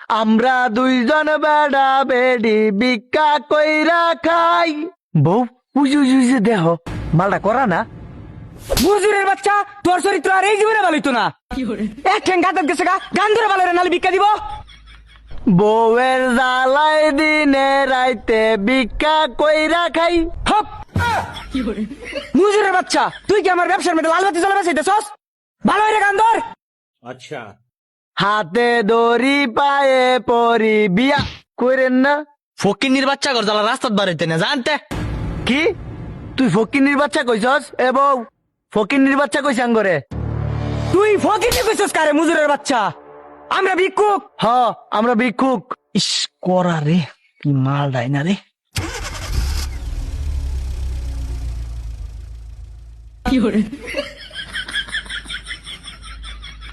আমরা দুইজন বেড়া বেড়ি ভিক্ষা কইরা খাই। বউ উজু উজু দেহ মালটা করা না। মুজুরের বাচ্চা, তোর চরিত্র আর এই জীবনে ভালো হইতো না। এক ঠ্যাং গাঁদাত গেছে গা, গান ধরে ভালো নালে ভিক্ষা দিব। বউয়ের জ্বালাই দিনে রাইতে ভিক্ষা কইরা খাই। হপ মুজুরের বাচ্চা, তুই কি আমার ব্যবসার মধ্যে লাল বাতি জ্বালাবে চাইতেছস? ভালো হইরে গান ধর। अच्छा হাতে দড়ি পায়ে পরি বিয়া কইরেন না। ফকিন্নির বাচ্চা ঘর জ্বালা রাস্তাত বাড়িতে না জানতে। কি তুই ফকিন্নির বাচ্চা কইছস? এ বউ ফকিন্নির বাচ্চা কইছ আঙ্গরে? তুই ফকিনি কইছস কারে মুজুরের বাচ্চা? আমরা ভিক্ষুক। হ আমরা ভিক্ষুক। ইস করা রে, কি মাল ডাই না রে।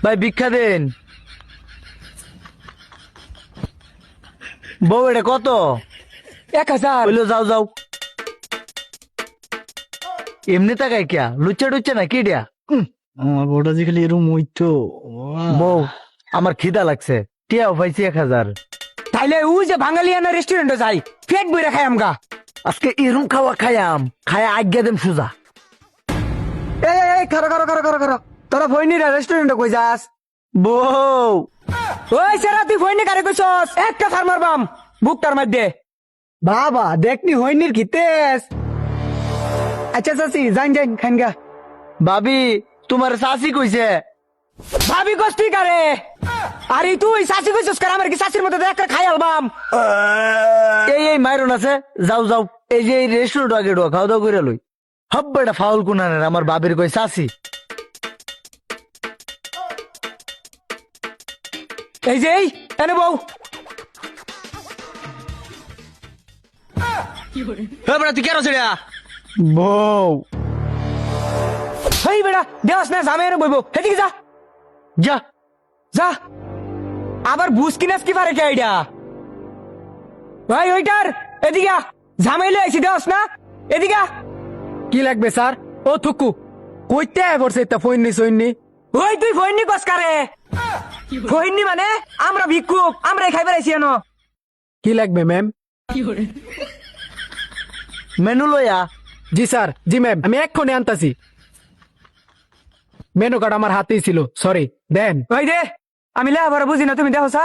ভাই ভিক্ষা দেন। বউ এটা কত? 1000। বললো যাও যাও। এমনি তাকাই কিয়া লুচ্চা টুচ্চা না কি ডিয়া? আমার বউটা যে খালি এরম হইতো। বউ আমার খিদা লাগছে, টিয়াও পাইছি 1000। তাইলে ওই যে বাঙালিয়ানা রেস্টুরেন্টে যাই, পেট বইরা খাই আমগা। আজকে এরম খাওয়া খায়াম, খায়া আজ্ঞা দেম সুজা। এই খারো খারো খারো খারো খারো, তোরা ভইনিরা রেস্টুরেন্টে কই যাস? বউ ওই সেরা তুই ভইনি কারে কইছস? একটা থার মারবাম বুকটার মধ্যে। বাবা দেখনি হইনির কি তেজ। আচ্ছা চাচি যাইন যাইন খান গা। ভাবি তোমার শাসি কইছে। ভাবি কষ্টি কারে? আরে তুই শাসি কইছস কারে? আমার কি শাসির মতো দেখ খাই আলবাম। এই মাইরন আছে, যাও যাও। এই যে এই রেস্টুরেন্ট আগে ঢোকা, খাওয়া দাওয়া করে লই। হব্বাটা ফাউল কুনানের আমার বাবির কই শাসি। এই যে এই এনে বউ। তুই কেন ছেড়া? বউ এই বেড়া দেওয়াস না, জামে এনে বইবো। এদিকে যা যা যা। আবার বুঝ কিনাস কি পারে কে আইডা? ভাই ওইটার এদিকে আ। ঝামেলে আইছি দেওয়াস না, এদিকে আ। কি লাগবে স্যার? ও থুকু কইতে পড়ছে তা ফইনি সইনি। ওই তুই ফইনি কস কারে? ফইনি মানে আমরা ভিক্ষুক, আমরা খাইবার আইছি এনো। কি লাগবে ম্যাম? মেনু লইয়া। জি স্যার, জি ম্যাম, আমি এক্ষুনি আনতাছি। মেনু কার্ড আমার হাতেই ছিল, সরি দেন। ওই দে, আমি লেখাপড়া বুঝি না, তুমি দেখো সা।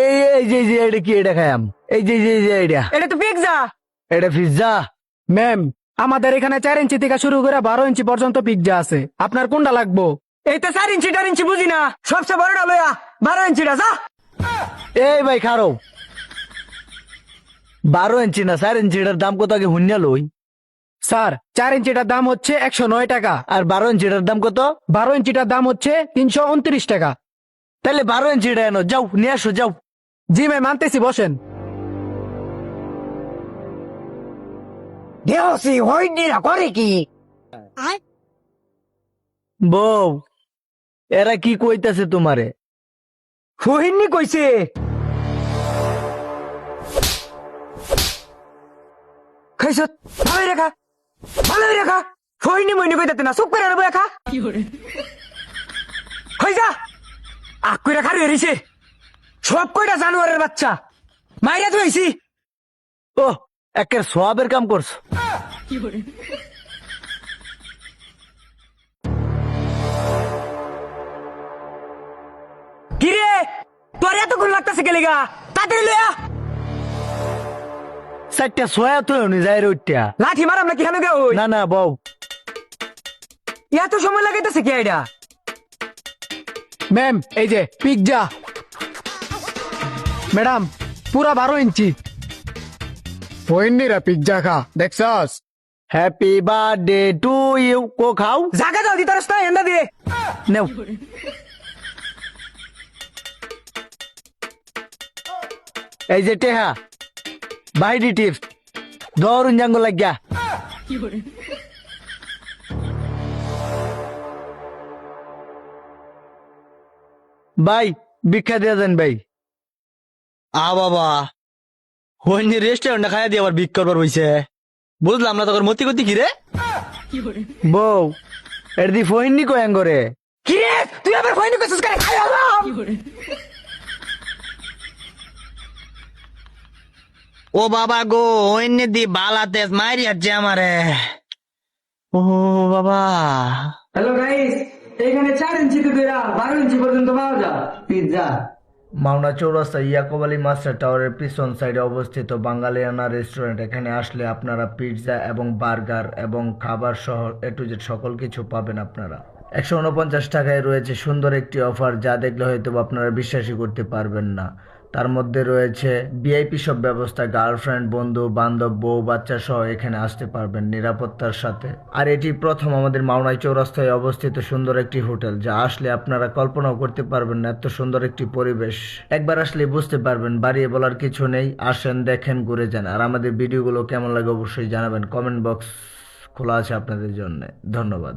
এই এই যে যে এটা কি এটা খায়াম? এই যে যে যে এটা এটা তো পিৎজা। এটা পিজ্জা। ম্যাম আমাদের এখানে 4 ইঞ্চি থেকে শুরু করে 12 ইঞ্চি পর্যন্ত পিৎজা আছে, আপনার কোনটা লাগবো? এই তো 4 ইঞ্চি 4 ইঞ্চি বুঝি না, সবচেয়ে বড়টা লইয়া 12 ইঞ্চিটা যা। এই ভাই খারো, 12 ইঞ্চি না 4 ইঞ্চিটার দাম কত আগে হুন্যা লই। স্যার 4 ইঞ্চিটার দাম হচ্ছে 109 টাকা, আর 12 ইঞ্চিটার দাম কত? 12 ইঞ্চিটার দাম হচ্ছে 329 টাকা। তাহলে 12 ইঞ্চিটা এনো, যাও নিয়ে আসো যাও। জি ম্যাম আনতেছি, বসেন। দেওসি হইনিরা করে কি? বউ এরা কি কইতাছে তোমারে? হইনি কইছে। খাইছত ভালোই রেখা, ভালোই রেখা। হইনি মইনি কইতাতে না, চুপ করে নেবো একা। হই যা আক কইরা খারি হইছে সব কয়টা জানোয়ারের বাচ্চা মাইরা ধুইছি। ও একের সোয়াবের কাম করছো। কিরে তোর এতক্ষণ লাগতেছে গেলিগা, তাড়াতাড়ি লইয়া। 4টা সোয়া তো উনি যায় রইটা। লাঠি মারাম নাকি হামে গে? না না বউ, এত সময় লাগাইতেছে কি আইডা? ম্যাম এই যে পিৎজা। ম্যাডাম পুরা 12 ইঞ্চি। হইনিরা পিৎজা খা দেখছস? Happy birthday to you. কো খাও জায়গা দাও দিতারস না, এন্ডা দিয়ে নেও। এই যে টেহা বাইডি টিপস দরুন জাঙ্গ লাগিয়া। ভাই ভিক্ষা দিয়ে দেন ভাই। বাবা হইনি রেস্টুরেন্টে খাইয়া দিয়ে আবার বিক করবার হইছে। বুঝলাম না তোর মতি গতি কি রে? বউ এর দি ফহিনী কয়াঙ্গরে। কিরে তুই আবার হইনি কইছস কারে? খাই আলাম ও বাবা গো অন্য দি বালাতে মারি আছে আমারে ও বাবা হ্যালো গাইস, এখানে 4 ইঞ্চি থেকে 12 ইঞ্চি পর্যন্ত পাওয়া যায় পিৎজা। মাওনা চৌরাস্তা ইয়াকুব আলী মাস্টার টাওয়ারের পিছন সাইডে অবস্থিত বাঙালিয়ানা রেস্টুরেন্ট। এখানে আসলে আপনারা পিৎজা এবং বার্গার এবং খাবার সহ এ টু জেড সকল কিছু পাবেন আপনারা। 149 টাকায় রয়েছে সুন্দর একটি অফার, যা দেখলে হয়তো আপনারা বিশ্বাসই করতে পারবেন না। তার মধ্যে রয়েছে ভিআইপি সব ব্যবস্থা, গার্লফ্রেন্ড, বন্ধু বান্ধব, বউ বাচ্চা সহ এখানে আসতে পারবেন নিরাপত্তার সাথে। আর এটি প্রথম আমাদের মাওনাই চৌরাস্তায় অবস্থিত সুন্দর একটি হোটেল, যা আসলে আপনারা কল্পনাও করতে পারবেন না এত সুন্দর একটি পরিবেশ। একবার আসলে বুঝতে পারবেন, বাড়িয়ে বলার কিছু নেই। আসেন, দেখেন, ঘুরে যান। আর আমাদের ভিডিওগুলো কেমন লাগে অবশ্যই জানাবেন, কমেন্ট বক্স খোলা আছে আপনাদের জন্য। ধন্যবাদ।